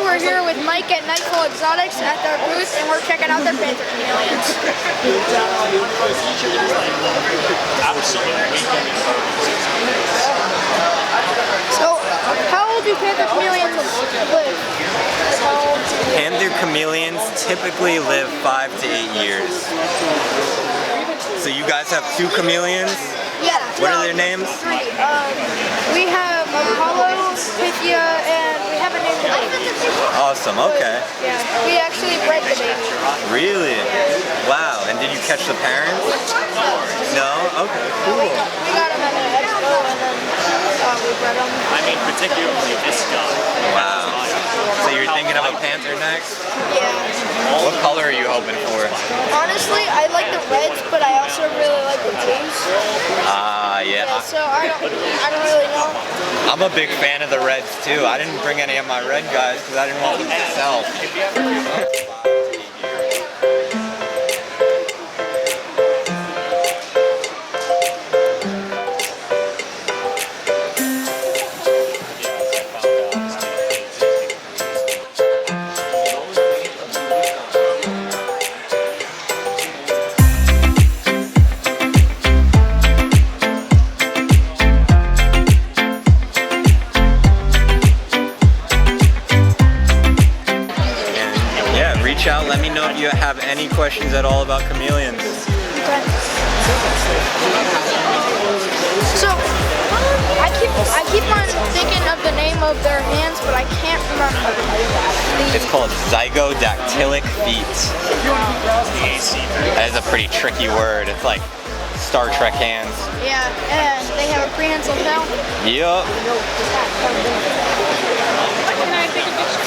we're here with Mike at Nightfall Exotics at their booth, and we're checking out their Panther Chameleons. So, how old do Panther Chameleons live? Panther Chameleons typically live 5 to 8 years. So you guys have 2 chameleons? Yeah. What are their names? 3. We have Apollo, Pythia, and we have a name today. Awesome, okay. Yeah, we actually bred the baby. Really? Wow, and did you catch the parents? No? Okay, cool. We got them at an expo and then we bred them. I mean, particularly this guy. Wow. So you're thinking of a panther next? Yeah. What color are you hoping for? Honestly, I like the reds, but I also really like the blues. Ah, yeah. Yeah, so I don't really know. I'm a big fan of the reds too. I didn't bring any of my red guys because I didn't want them to sell. Reach out, let me know if you have any questions at all about chameleons. So, I keep on thinking of the name of their hands, but I can't remember. It's called zygodactylic feet. That is a pretty tricky word. It's like Star Trek hands. Yeah, and they have a prehensile tail. Yup. Can I take a picture?